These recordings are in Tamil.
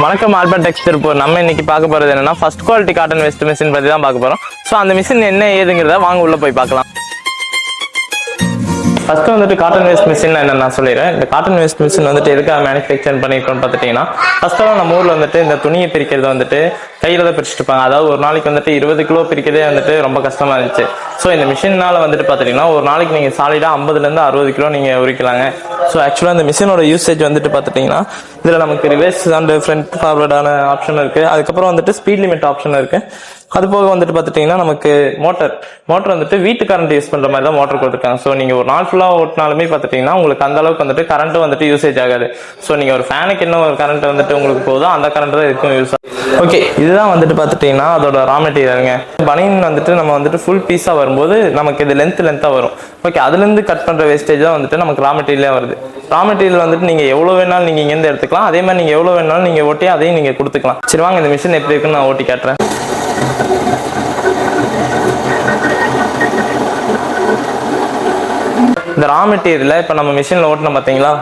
வணக்கம் ஆல்பர்ட் டெக்ஸ் திருப்பூர். நம்ம இன்னைக்கு பார்க்க போறது என்னன்னா first quality cotton waste machine பத்தி தான் பார்க்க போறோம். ஸோ அந்த மிஷின் என்ன ஏதுங்கிறத வாங்க உள்ள போய் பார்க்கலாம். ஃபர்ஸ்ட் வந்துட்டு காட்டன் வேஸ்ட் மிஷின் என்ன நான் சொல்லிடுறேன். இந்த காட்டன் வேஸ்ட் மிஷின் வந்துட்டு எதுக்காக மேனுஃபேக்சர் பண்ணிருக்கோம்னு பார்த்துட்டீங்கன்னா, ஃபர்ஸ்ட்டாக நம்ம ஊரில் வந்துட்டு இந்த துணியை பிரிக்கிறது வந்துட்டு கையில் தான் பிரிச்சுட்டு இருப்பாங்க. அதாவது ஒரு நாளைக்கு வந்துட்டு 20 கிலோ பிரிக்கிறதே வந்துட்டு ரொம்ப கஷ்டமா இருந்துச்சு. ஸோ இந்த மிஷினால வந்துட்டு பார்த்துட்டீங்கன்னா ஒரு நாளைக்கு நீங்கள் சாலிடாக 50லேருந்து 60 கிலோ நீங்கள் உரிக்கலாங்க. ஸோ ஆக்சுவலாக இந்த மிஷினோட யூசேஜ் வந்துட்டு பார்த்துட்டிங்கன்னா இதில் நமக்கு ரிவர்ஸ் அண்ட் ஃப்ரண்ட் ஃபார்வர்டான ஆப்ஷன் இருக்குது. அதுக்கப்புறம் வந்துட்டு ஸ்பீட் லிமிட் ஆப்ஷன் இருக்குது. அது போக வந்துட்டு பார்த்துட்டிங்கன்னா நமக்கு மோட்டர் வந்துட்டு வீட்டு கரண்ட் யூஸ் பண்ணுற மாதிரி தான் மோட்டர் கொடுத்துருக்காங்க. ஸோ நீங்கள் ஒரு நாள் ஃபுல்லாக ஓட்டினாலுமே பார்த்துட்டிங்கன்னா உங்களுக்கு அந்த அளவுக்கு வந்துட்டு கரண்ட்டும் வந்துட்டு யூசேஜ் ஆகாது. ஸோ நீங்கள் ஒரு ஃபேனுக்கு என்ன ஒரு கரண்ட் வந்துட்டு உங்களுக்கு போதும், அந்த கரண்ட் தான் இருக்கும் யூஸ் ஆகும். ஓகே, இதுதான் வந்துட்டு பார்த்துட்டிங்கன்னா அதோட ரா மெட்டீரியலுங்க. பனியன் வந்துட்டு நம்ம வந்துட்டு ஃபுல் பீஸாக வரும்போது நமக்கு இது லென்த்தாக வரும். ஓகே, அதுலேருந்து கட் பண்ணுற வேஸ்டேஜ் தான் வந்துட்டு நமக்கு ரா மெட்டீரியலாக வருது. ரா மெட்டீரியல் வந்துட்டு நீங்கள் எவ்வளோ வேணாலும் நீங்கள் இங்கேருந்து எடுத்துக்கலாம். அதே மாதிரி நீங்கள் எவ்வளோ வேணாலும் நீங்கள் ஓட்டி அதையும் நீங்கள் கொடுத்துக்கலாம். சரி வாங்க இந்த மிஷின் எப்படி இருக்குன்னு நான் ஓட்டி காட்டுறேன். இந்த ரா மெட்டீரியலை இப்போ நம்ம மிஷினில் ஓட்டணும் பார்த்தீங்களா,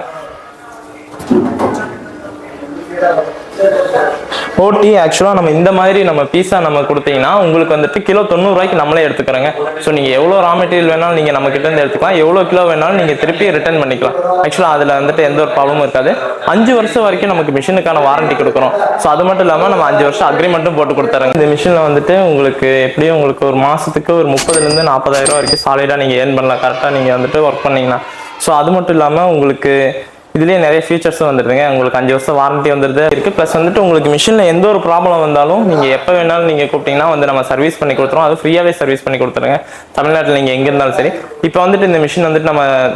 ஓட்டி ஆக்சுவலாக நம்ம இந்த மாதிரி நம்ம பீஸா நம்ம கொடுத்தீங்கன்னா உங்களுக்கு வந்துட்டு கிலோ 90 ரூபாய்க்கு நம்மளே எடுத்துக்கிறோங்க. ஸோ நீங்கள் எவ்வளோ ரா மெட்டீரியல் வேணாலும் நீங்கள் நம்ம கிட்ட இருந்து எடுத்துக்கலாம், எவ்வளோ கிலோ வேணாலும் நீங்கள் திருப்பி ரிட்டர்ன் பண்ணிக்கலாம். ஆக்சுவலாக அதில் வந்துட்டு எந்த ஒரு ப்ராப்ளமும் இருக்காது. 5 வருஷம் வரைக்கும் நமக்கு மிஷினுக்கான வாரண்டி கொடுக்குறோம். ஸோ அது மட்டும் இல்லாமல் நம்ம 5 வருஷம் அக்ரிமெண்ட்டும் போட்டு கொடுத்துறோங்க. இந்த மிஷினில் வந்துட்டு உங்களுக்கு எப்படியும் உங்களுக்கு ஒரு மாதத்துக்கு ஒரு 30,000 40,000 வரைக்கும் சாலிடாக நீங்கள் ஏர்ன் பண்ணலாம், கரெக்டாக நீங்கள் வந்துட்டு ஒர்க் பண்ணிங்கன்னா. ஸோ அது மட்டும் இல்லாமல் உங்களுக்கு இதுலேயே நிறைய ஃபீச்சர்ஸும் வந்துடுதுங்க. உங்களுக்கு 5 வருஷம் வாரண்டி வந்துடுது இருக்குது. ப்ளஸ் வந்துட்டு உங்களுக்கு மிஷினில் எந்த ஒரு ப்ராப்ளம் வந்தாலும் நீங்கள் எப்போ வேணாலும் நீங்கள் கூப்பிட்டீங்கன்னா வந்து நம்ம சர்வீஸ் பண்ணி கொடுத்துருவோம். அது ஃப்ரீயாகவே சர்வீஸ் பண்ணி கொடுத்துருங்க. தமிழ்நாட்டில் நீங்கள் எங்கே இருந்தாலும் சரி. இப்போ வந்துட்டு இந்த மிஷின் வந்துட்டு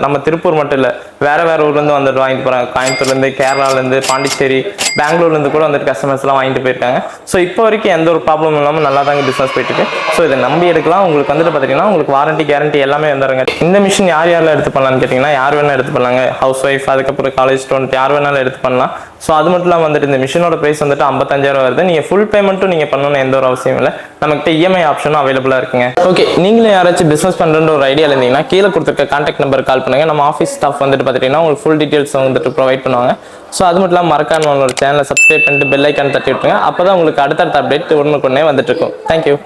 நம்ம திருப்பூர் மட்டும் இல்லை, வேறு ஊர்லேருந்து வந்துட்டு வாங்கிட்டு போகிறாங்க. கோயம்புத்தூர்லேருந்து, கேரளாலேருந்து, பாண்டிச்சேரி, பெங்களூர்லேருந்து கூட வந்துட்டு கஸ்டமர்ஸ்லாம் வாங்கிட்டு போயிருக்காங்க. ஸோ இப்போ வரைக்கும் எந்த ஒரு ப்ராப்ளம் இல்லாமல் நல்லா தாங்க பிஸ்னஸ் போயிட்டுருக்கு. ஸோ இதை நம்பி எடுக்கலாம். உங்களுக்கு வந்துட்டு பார்த்தீங்கன்னா உங்களுக்கு வாரண்டி கேரண்டி எல்லாமே வந்துடுங்க. இந்த மிஷின் யாரெல்லாம் எடுத்து பண்ணலான்னு கேட்டிங்கன்னா, யார் வேணால் எடுத்து பண்ணலாங்க. ஹவுஸ் ஒய்ஃப், அதுக்கப்புறம் காலேஜ் ஸ்டூடெண்ட், யார் வேணாலும் எடுத்து பண்ணலாம். ஸோ அது மட்டும் இல்லாமல் வந்துட்டு இந்த மிஷினோட ப்ரைஸ் வந்துட்டு 55,000 வருது. நீங்கள் ஃபுல் பேமெண்ட்டும் நீங்கள் பண்ணணும்னு எந்த ஒரு அவசியம் இல்லை. நம்மகிட்ட இஎம்ஐ ஆப்ஷனும் அவைலபிளாக இருக்குங்க. ஓகே, நீங்களும் யாராச்சும் பிஸ்னஸ் பண்ணுற ஒரு ஐடியா இருந்தீங்கன்னா கீழே கொடுத்துருக்க கான்டாக்ட் நம்பர் கால் பண்ணுங்கள். நம்ம ஆஃபீஸ் ஸ்டாஃப் வந்துட்டு பார்த்துட்டிங்கன்னா உங்களுக்கு ஃபுல் டீட்டெயில்ஸ் வந்துட்டு ப்ரொவைட் பண்ணுவாங்க. ஸோ அது மட்டும் இல்லாமல் மறக்காம ஒரு சேனலை சப்ஸ்கிரைப் பண்ணிட்டு பெல் ஐக்கான் தட்டி விட்டுருங்க. அப்போ தான் உங்களுக்கு அடுத்தடுத்த அப்டேட் உடனுக்குடனே வந்துட்டு இருக்கும். தேங்க்யூ.